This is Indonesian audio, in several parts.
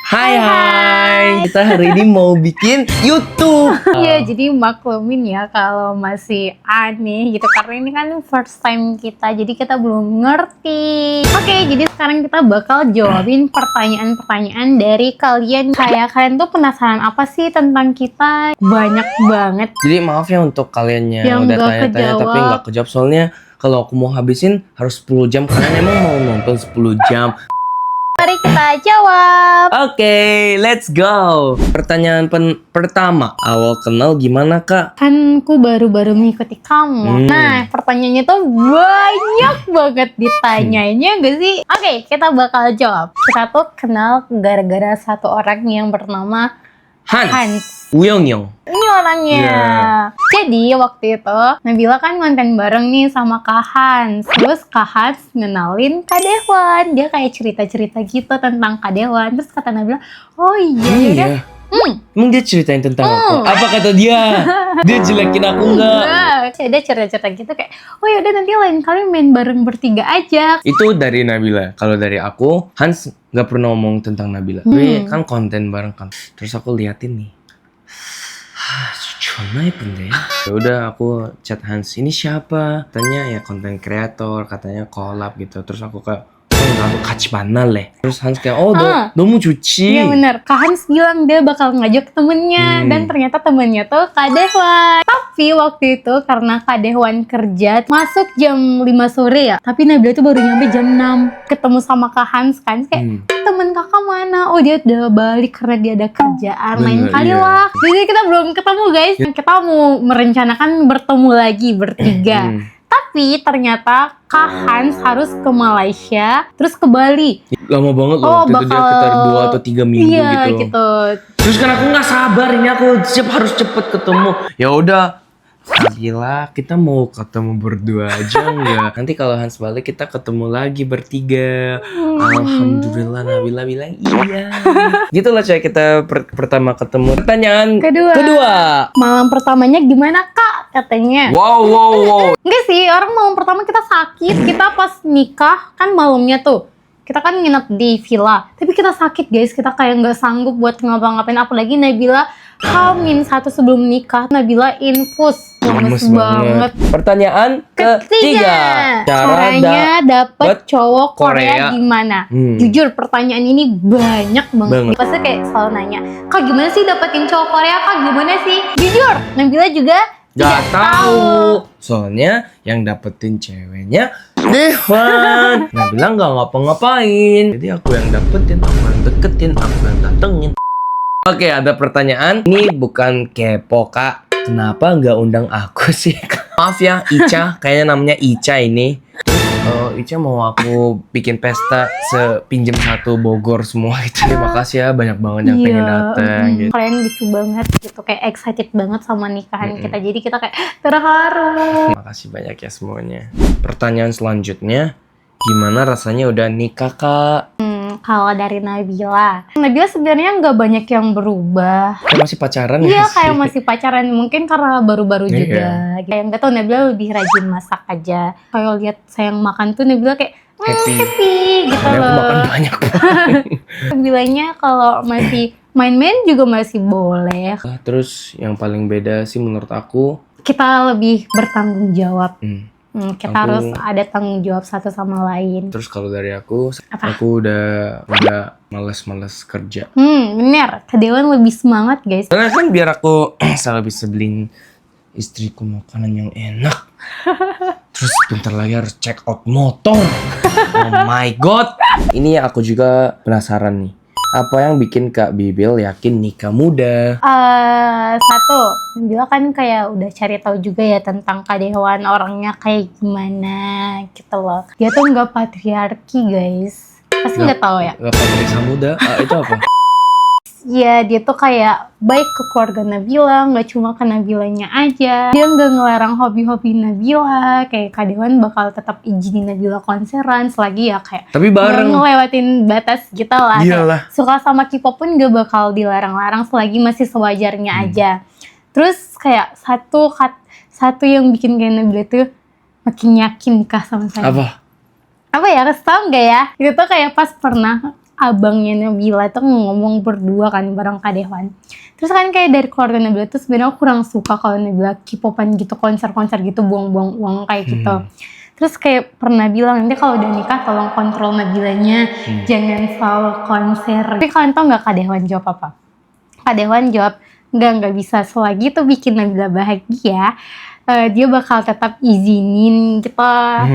Hai. Kita hari ini mau bikin YouTube. Iya, jadi maklumin ya kalau masih aneh gitu karena ini kan first time kita, jadi kita belum ngerti. Oke, jadi sekarang kita bakal jawabin pertanyaan-pertanyaan dari kalian. Kayak kalian tuh penasaran apa sih tentang kita? Banyak banget. Jadi maaf ya untuk kaliannya Yang udah nggak tanya-tanya tapi kejawab. nggak kejawab soalnya kalau aku mau habisin harus 10 jam. Kalian emang mau nonton 10 jam? Mari kita jawab. Oke, let's go. Pertanyaan pertama, awal kenal gimana kak? Kan aku baru-baru mengikuti kamu. Nah, pertanyaannya tuh banyak banget ditanyainnya gak sih? Oke, kita bakal jawab. Kita tuh kenal gara-gara satu orang yang bernama Hans. Uyong-yong. Ini orangnya. Yeah. Jadi waktu itu Nabila kan konten bareng nih sama Kak Hans. Terus Kak Hans ngenalin Kak Dewan. Dia kayak cerita-cerita gitu tentang Kak Dewan. Terus kata Nabila, oh iya. Emang dia ceritain tentang aku? Apa kata dia? Dia jelekin aku nggak? Dia cerita-cerita gitu kayak, oh yaudah nanti lain kali main bareng bertiga aja. Itu dari Nabila. Kalau dari aku, Hans nggak pernah ngomong tentang Nabila. Tapi kan konten bareng kan. Terus aku liatin nih. Cuma ya. Ya udah aku chat Hans. Ini siapa? Katanya ya konten kreator. Katanya collab gitu. Terus aku kayak, oh 나도 같이 만날래. Terus Hans kayak, oh 너무 좋지. Iya benar. Kak Hans bilang dia bakal ngajak temennya. Dan ternyata temennya tuh Kak Dewan. Tapi waktu itu karena Kak Dewan kerja masuk jam 5 sore ya. Tapi Nabila tuh baru nyampe jam 6. Ketemu sama Kak Hans kan. Kayak temen kakak mana? Oh dia udah balik karena dia ada kerjaan. Lain kali lah. Jadi kita belum ketemu guys. Kita mau merencanakan bertemu lagi bertiga. Tapi ternyata Kak Hans harus ke Malaysia, terus ke Bali. Lama banget loh. Waktu itu dia sekitar 2 atau 3 minggu iya, gitu. Terus kan aku nggak sabar ini aku harus cepet ketemu. Ya udah, Nabila kita mau ketemu berdua aja nggak? Nanti kalau Hans balik kita ketemu lagi bertiga. Alhamdulillah Nabila bilang iya. Gitulah coy kita pertama ketemu. Pertanyaan kedua. Malam pertamanya gimana kak? Katanya. Wow. Enggak sih, orang malam pertama kita sakit. Kita pas nikah kan malamnya tuh. Kita kan nginep di villa, tapi kita sakit guys, kita kayak nggak sanggup buat ngapa-ngapain. Apalagi Nabila H-1 sebelum nikah, Nabila infus, lemes banget. Pertanyaan ketiga, caranya dapet cowok Korea gimana? Jujur pertanyaan ini banyak banget. Pasti kayak selalu nanya, kak gimana sih dapetin cowok Korea? Kak gimana sih? Jujur, Nabila juga gak tahu. Soalnya yang dapetin ceweknya Dewan. Nabila gak ngapa-ngapain. Jadi aku yang dapetin, aku yang deketin, aku yang datengin. Oke, ada pertanyaan. Ini bukan kepo kak. Kenapa gak undang aku sih? Maaf ya Ica, kayaknya namanya Ica ini. Ica mau aku bikin pesta sepinjem satu Bogor semua gitu. Terima kasih ya, banyak banget yang pengen datang gitu. Kalian lucu banget gitu, kayak excited banget sama nikahan kita. Jadi kita kayak terharu. Terima kasih banyak ya semuanya. Pertanyaan selanjutnya, gimana rasanya udah nikah kak? Kalau dari Nabila sebenarnya nggak banyak yang berubah. Kayak masih pacaran ya? Iya, kayak masih pacaran. Mungkin karena baru-baru juga. Kayak nggak tahu, Nabila lebih rajin masak aja. Kalau lihat sayang makan tuh Nabila kayak happy gitu loh. Aku makan banyak banget. Nabilanya kalau masih main-main juga masih boleh. Terus yang paling beda sih menurut aku, kita lebih bertanggung jawab. Kita Aku- harus ada tanggung jawab satu sama lain. terus kalau dari aku udah males kerja. Bener. Kak Dewan lebih semangat guys. Karena kan biar aku selalu bisa beliin istriku makanan yang enak. Terus bentar lagi harus check out motor. Oh my god. Ini aku juga penasaran nih. Apa yang bikin Kak Bibil yakin nikah muda? Satu, Nabila kan kayak udah cari tahu juga ya tentang Kak Dewan, orangnya kayak gimana gitu loh. Dia tuh nggak patriarki guys. Pasti nggak tahu ya. Gak Patrisa muda? Itu apa? Iya, dia tuh kayak baik ke keluarga Nabila, nggak cuma ke Nabilanya aja. Dia nggak ngelarang hobi-hobi Nabila, kayak Kak Dewan bakal tetap izinin Nabila konseran, selagi ya kayak Tapi bareng. ngelewatin batas kita lah. Iyalah. Kayak suka sama K-pop pun nggak bakal dilarang-larang selagi masih sewajarnya aja. Terus kayak satu yang bikin kayak Nabila tuh makin yakin nikah sama saya. Apa? Apa ya, harus tau nggak ya? Itu tuh kayak pas pernah abangnya Nabila tuh ngomong berdua kan bareng Kak Dehwan. Terus kan kayak dari keluarga Nabila tuh sebenarnya aku kurang suka kalau Nabila K-popan gitu, konser-konser gitu, buang-buang uang kayak gitu. Terus kayak pernah bilang, nanti kalau udah nikah tolong kontrol Nabilanya, jangan selalu konser. Tapi kalian tau gak Kak Dehwan jawab apa? Kak Dehwan jawab, nggak bisa, selagi tuh bikin Nabila bahagia, dia bakal tetap izinin kita.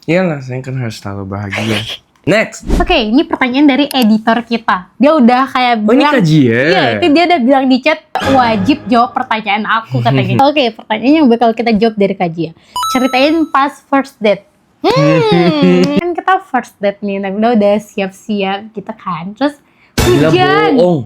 Iyalah, saya kan harus selalu bahagia. Next. Oke, ini pertanyaan dari editor kita. Dia udah kayak Oh, ini bilang, kajian. iya, itu dia udah bilang di chat, wajib jawab pertanyaan aku katanya. Oke, pertanyaannya yang bakal kita jawab dari kajian. Ceritain pas first date. Kan kita first date nih, Nabila udah siap-siap gitu kan. Terus Nabila hujan. bohong.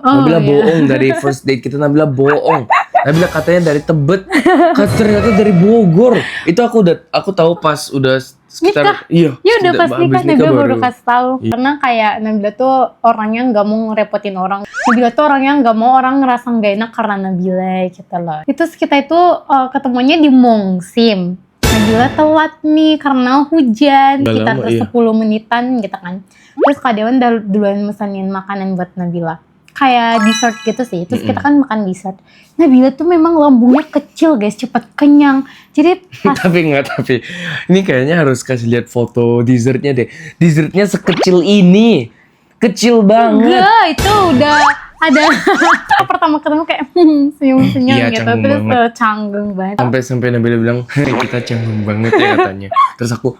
Oh, Nabila iya. bohong dari first date kita. Nabila bohong. Nabila katanya dari Tebet, ternyata dari Bogor. Itu aku tahu pas udah sekitar Nikah? iya. Ya udah sekitar pas habis nikah Nabila baru kasih tahu. Karena kayak Nabila tuh orangnya nggak mau ngerepotin orang. Nabila tuh orangnya nggak mau orang ngerasa nggak enak karena Nabila gitu loh. Itu kita itu ketemunya di Mongsim. Nabila telat nih karena hujan, Udah sekitar lama, iya. 10 menitan gitu kan. Terus Kak Dewan duluan mesenin makanan buat Nabila. Kayak dessert gitu sih. Terus kita kan makan dessert. Nabila tuh memang lambungnya kecil guys, cepet kenyang. Jadi pas tapi ini kayaknya harus kasih lihat foto dessertnya deh. Dessertnya sekecil ini, kecil banget. enggak, itu udah ada pertama ketemu kayak senyum-senyum Iya, gitu. canggung Terus banget. Canggung banget. Sampai Nabila bilang, kita canggung banget ya katanya. Terus aku,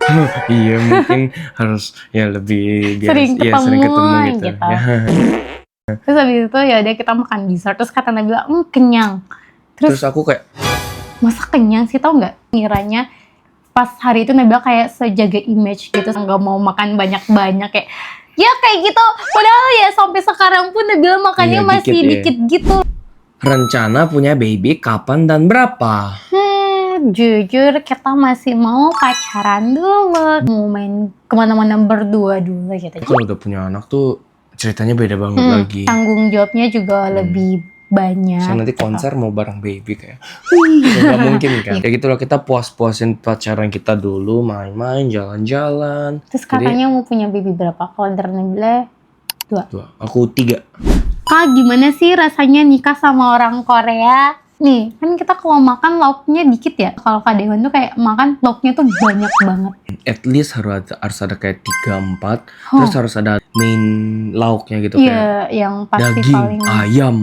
iya mungkin harus ya lebih biar Sering ya, sering ketemu ketemu gitu. gitu. Ya. Terus habis itu ya udah kita makan dessert. Terus kata Nabila, kenyang. Terus Terus aku kayak, masa kenyang sih, tau nggak? Ngiranya pas hari itu Nabila kayak sejaga image gitu, nggak mau makan banyak-banyak kayak ya kayak gitu. Padahal ya sampai sekarang pun Nabila makannya Iya, masih dikit ya. dikit gitu. rencana punya baby kapan dan berapa? Jujur kita masih mau pacaran dulu, mau main kemana-mana berdua dulu gitu. Kalau udah punya anak tuh ceritanya beda banget lagi. Tanggung jawabnya juga lebih banyak. Saya nanti konser mau bareng baby kayak, nggak mungkin kan? Kayak gitu loh, kita puas-puasin pacaran kita dulu, main-main, jalan-jalan. Terus katanya mau punya baby berapa? Kalau dari Nabila 2. Tuh, aku 3. Kak, gimana sih rasanya nikah sama orang Korea? Nih, kan kita kalau makan lauknya dikit ya. Kalau Kak Dewan tuh kayak makan lauknya tuh banyak banget. At least harus ada kayak 3-4. Terus harus ada main lauknya gitu, kayak Iya, yang pasti daging, paling ayam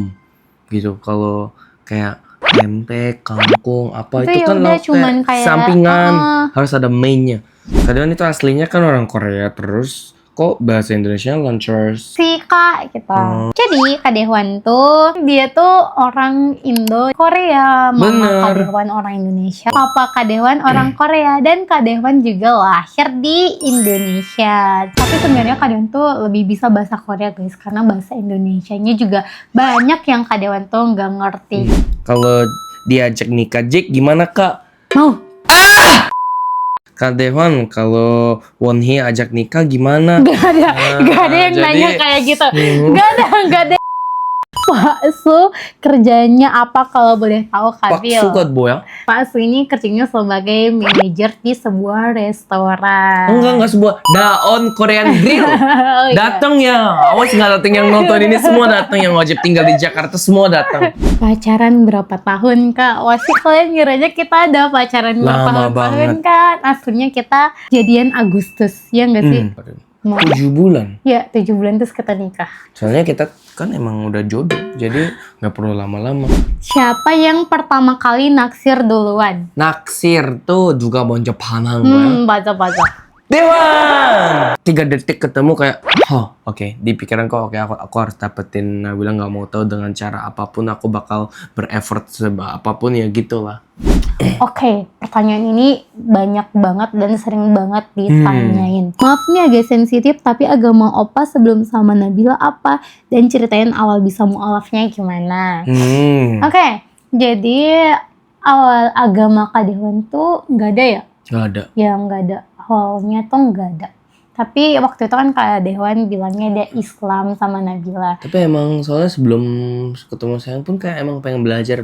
gitu. Kalau kayak tempe, kangkung, apa Itu itu ya kan udah lauk cuman kayak kayak, sampingan. Harus ada mainnya. Kadang itu aslinya kan orang Korea, terus kok bahasa Indonesia launchers. si Kak gitu. Jadi Kak Dewan tuh dia tuh orang Indo Korea, Mama Bener. Kak Dewan orang Indonesia, Papa Kak Dewan orang Korea, dan Kak Dewan juga lahir di Indonesia. Tapi sebenarnya Kak Dewan tuh lebih bisa bahasa Korea guys, karena bahasa Indonesianya juga banyak yang Kak Dewan tuh nggak ngerti. Kalau diajak nikah Jake gimana kak? Mau? Kak Dewan, kalau Wonhee ajak nikah gimana? Gak ada yang jadi- nanya kayak gitu. Gak ada. Pak Su kerjanya apa kalau boleh tahu Kak Pak Bil? suka boyang? Pak Su ini kerjanya sebagai manajer di sebuah restoran. Enggak sebuah Daon Korean Grill. Oh, iya. Datang ya, awas nggak datang yang nonton ini semua datang, yang wajib tinggal di Jakarta semua datang. Pacaran berapa tahun Kak? Wah sih kalian ngiranya kita ada pacaran Lama bertahun-tahun kan? Aslinya kita jadian Agustus, ya nggak sih? 7 bulan. Ya 7 bulan terus kita nikah. Soalnya kita kan emang udah jodoh, jadi nggak perlu lama-lama. Siapa yang pertama kali naksir duluan? Naksir tuh juga bonjo panang gue. Baca-baca. Dewan! 3 detik ketemu kayak, oke, di pikiran kok oke, aku harus dapetin Nabila, nggak mau tahu dengan cara apapun aku bakal bereffort apapun ya gitulah. Oke, pertanyaan ini banyak banget dan sering banget ditanyain. Maaf nih agak sensitif, tapi agama Opa sebelum sama Nabila apa? Dan ceritain awal bisa mualafnya gimana. Oke, jadi awal agama Kak Dewan tuh nggak ada ya? Nggak ada. Ya nggak ada. Awalnya tuh nggak ada. Tapi waktu itu kan Kak Dewan bilangnya dia Islam sama Nabila. Tapi emang soalnya sebelum ketemu sayang pun kayak emang pengen belajar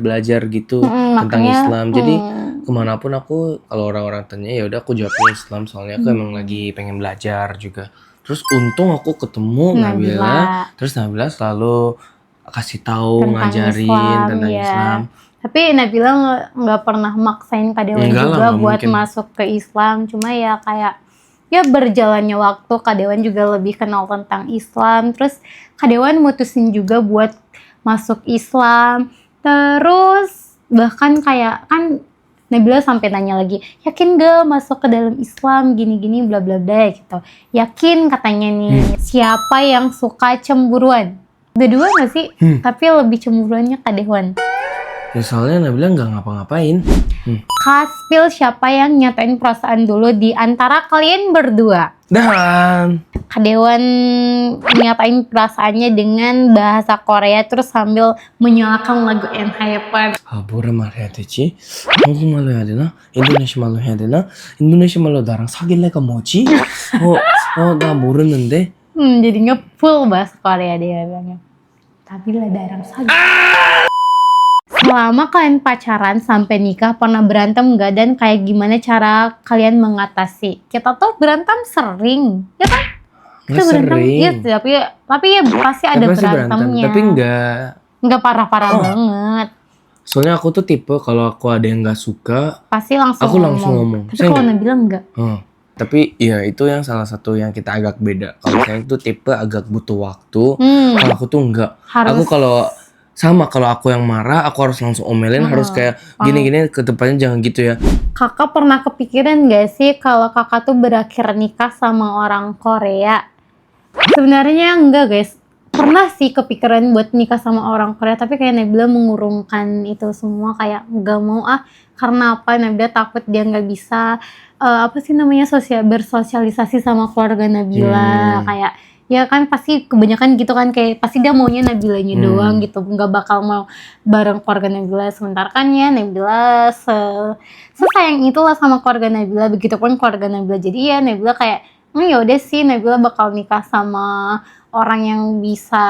gitu tentang makanya, Islam. Jadi kemanapun aku, kalau orang-orang tanya ya udah aku jawabnya Islam, soalnya aku emang lagi pengen belajar juga. Terus untung aku ketemu Nabila. Terus Nabila selalu kasih tahu, Tentang ngajarin Islam, tentang ya. Islam. Tapi Nabila nggak pernah maksain Kak Dewan Enggak lah, juga nggak buat mungkin. masuk ke Islam. Cuma ya kayak ya berjalannya waktu Kak Dewan juga lebih kenal tentang Islam. Terus Kak Dewan mutusin juga buat masuk Islam. Terus bahkan kayak kan Nabila sampai nanya lagi, yakin gak masuk ke dalam Islam gini-gini bla bla bla gitu. Yakin katanya nih. Siapa yang suka cemburuan? Dua-dua gak sih? Tapi lebih cemburuannya Kak Dewan. Ya soalnya Nabila nggak ngapa-ngapain. Kaspil siapa yang nyatain perasaan dulu di antara kalian berdua? Dan Kak Dewan nyatain perasaannya dengan bahasa Korea terus sambil menyalakan lagu Enhypen. 뭐라 말해야 되지? 한국말로 해야 되나? 인도네시아 말로 해야 되나? 인도네시아 말로 나랑 사귈래가 뭐지? 나 모르는데. Jadinya full bahasa Korea dia bilangnya. Tapi lah darang saja. Selama kalian pacaran sampai nikah pernah berantem nggak, dan kayak gimana cara kalian mengatasi? Kita tuh berantem sering, ya kan? Nggak Kita berantem, sering. iya, tapi ya pasti ada Pasti berantem, berantemnya. tapi Nggak parah-parah banget. soalnya aku tuh tipe kalau aku ada yang nggak suka, Pasti langsung aku langsung ngomong. Tapi Saya kalau nggak- Nabila enggak. Tapi ya itu yang salah satu yang kita agak beda. Kalau saya tuh tipe agak butuh waktu. Kalau aku tuh enggak. Aku kalau aku yang marah, aku harus langsung omelin, harus kayak gini-gini ke depannya jangan gitu ya. Kakak pernah kepikiran gak sih kalau kakak tuh berakhir nikah sama orang Korea? Sebenarnya enggak guys. Pernah sih kepikiran buat nikah sama orang Korea, tapi kayak Nabila mengurungkan itu semua, kayak nggak mau karena apa? Nabila takut dia nggak bisa bersosialisasi sama keluarga Nabila. Kayak ya kan pasti kebanyakan gitu kan, kayak pasti dia maunya Nabilanya doang gitu, nggak bakal mau bareng keluarga Nabila. Sementara kan ya Nabila sesayang itulah sama keluarga Nabila, begitupun keluarga Nabila. Jadi ya Nabila kayak ya udah sih, Nabila bakal nikah sama orang yang bisa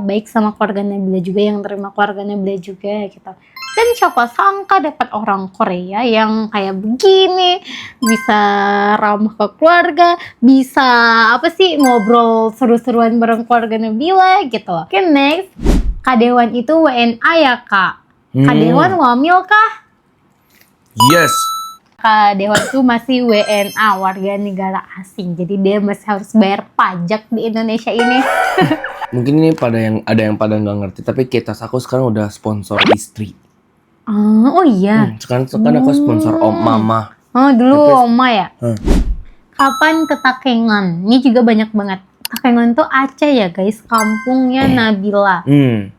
baik sama keluarga Nabila juga, yang terima keluarga Nabila juga gitu. Dan siapa sangka dapat orang Korea yang kayak begini, bisa ramah ke keluarga, bisa ngobrol seru-seruan bareng keluarga Nabila gitu loh. Oke, next. Kak Dewan itu WNA ya kak? Kak Dewan wamil kah? Yes. Kak Dewan tuh masih WNA, warga negara asing. Jadi dia masih harus bayar pajak di Indonesia ini. Mungkin ini ada yang pada nggak ngerti, tapi Kitas aku sekarang udah sponsor istri. Oh iya. Sekarang aku sponsor mama. Oh dulu Oma ya. Kapan ke Takengon? Ini juga banyak banget. Takengon tuh Aceh ya guys, kampungnya Nabila.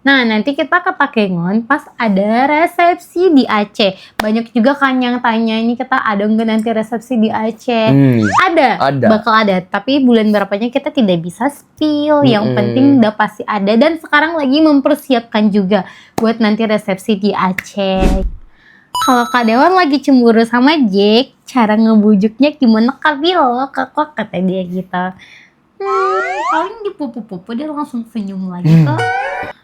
Nah nanti kita ke Takengon pas ada resepsi di Aceh. Banyak juga kan yang tanya, ini kita ada nggak nanti resepsi di Aceh? Ada. Bakal ada. Tapi bulan berapanya kita tidak bisa spill. Yang penting udah pasti ada. Dan sekarang lagi mempersiapkan juga buat nanti resepsi di Aceh. Kalau Kak Dewan lagi cemburu sama Jack, cara ngebujuknya gimana Kak Bilo? Kak kata dia gitu. Paling dipupu-pupu dia langsung senyum lagi kok.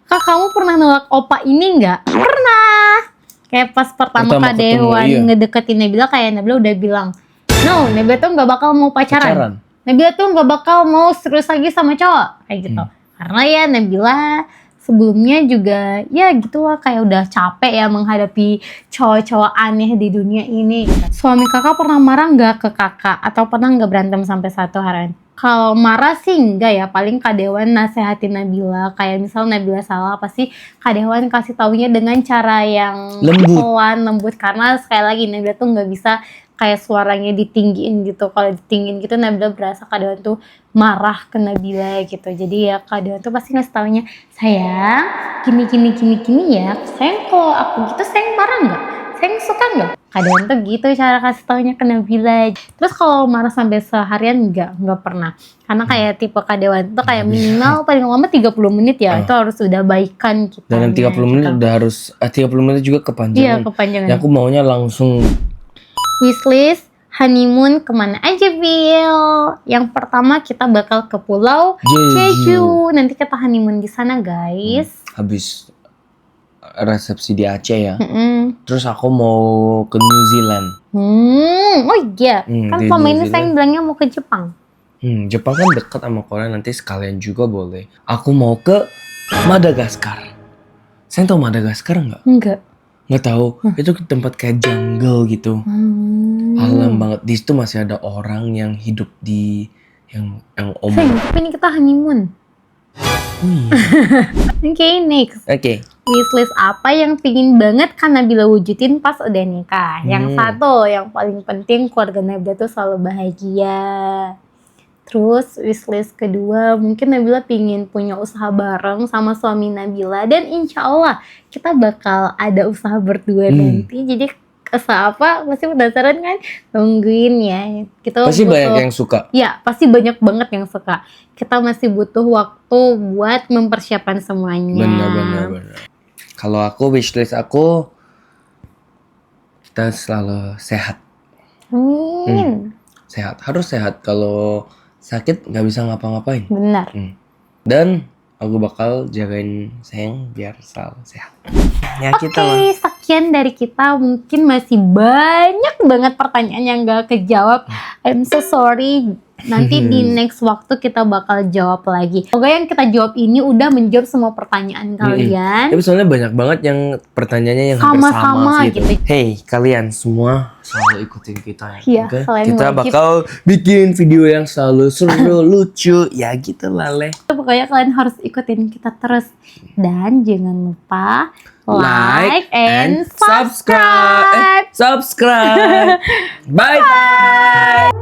Kak, kamu pernah nolak opa ini nggak? Pernah. Kayak pas pertama Kak Dewan ngedeketin Nabila, kayak Nabila udah bilang, no, Nabila tuh nggak bakal mau pacaran. Nabila tuh nggak bakal mau serius lagi sama cowok kayak gitu. Karena ya Nabila sebelumnya juga ya gitulah, kayak udah capek ya menghadapi cowok-cowok aneh di dunia ini. Suami kakak pernah marah nggak ke kakak? Atau pernah nggak berantem sampai satu harian? Kalau marah sih enggak ya, paling Kak Dewan nasehatin Nabila. Kayak misal Nabila salah, pasti Kak Dewan kasih taunya dengan cara yang pelan, lembut. Karena sekali lagi Nabila tuh nggak bisa kayak suaranya ditinggiin gitu. Kalau ditinggiin gitu Nabila berasa Kak Dewan tuh marah ke Nabila gitu. Jadi ya Kak Dewan tuh pasti ngasih taunya, sayang gini ya. Sayang kalau aku gitu sayang marah nggak? Sayang suka nggak? Kak Dewan tuh gitu cara kasih taunya ke Nabila. Terus kalau marah sampai seharian nggak pernah. Karena kayak tipe Kak Dewan tuh kayak minimal paling lama 30 menit ya. Itu harus udah baikan kita. Dan 30 menit udah harus 30 menit juga kepanjangan. Iya, kepanjangan. Ya, aku maunya langsung. Wishlist honeymoon kemana aja, Bill? Yang pertama kita bakal ke Pulau Jeju. Nanti kita honeymoon di sana, guys. Habis resepsi di Aceh ya. Terus aku mau ke New Zealand. Oh iya. Kan di selama New ini Zealand. saya bilangnya mau ke Jepang. Jepang kan dekat sama Korea, nanti sekalian juga boleh. Aku mau ke Madagaskar. Saya tahu Madagaskar nggak? Enggak. Nggak tahu. Itu tempat kayak jungle gitu. Alam banget. Di situ masih ada orang yang hidup di yang Sayang, tapi ini kita honeymoon. Oke, next. Oke. Wishlist apa yang pingin banget Kak Nabila wujudin pas udah nikah? Yang satu, yang paling penting keluarga Nabila tuh selalu bahagia. Terus wishlist kedua, mungkin Nabila pingin punya usaha bareng sama suami Nabila. Dan insya Allah kita bakal ada usaha berdua nanti. Jadi usaha apa? Pasti penasaran kan? Tungguin ya. Kita Pasti banyak yang suka. Ya, pasti banyak banget yang suka. Kita masih butuh waktu buat mempersiapkan semuanya. Benar. Kalau aku wishlist aku, kita selalu sehat. Amin. Sehat, harus sehat. Kalau sakit nggak bisa ngapa-ngapain. Benar. Dan aku bakal jagain sayang biar selalu sehat. Ya kita lah. Oke, sekian dari kita. Mungkin masih banyak banget pertanyaan yang gak kejawab. I'm so sorry. Nanti di next waktu kita bakal jawab lagi. Semoga yang kita jawab ini udah menjawab semua pertanyaan kalian. Tapi soalnya banyak banget yang pertanyaannya yang hampir sama gitu. Hey, kalian semua selalu ikutin kita ya. Iya, Oke? kalian Kita wajib. bakal bikin video yang selalu seru, lucu, ya gitu lah leh. Pokoknya kalian harus ikutin kita terus. Dan jangan lupa like and subscribe. Subscribe. Bye bye.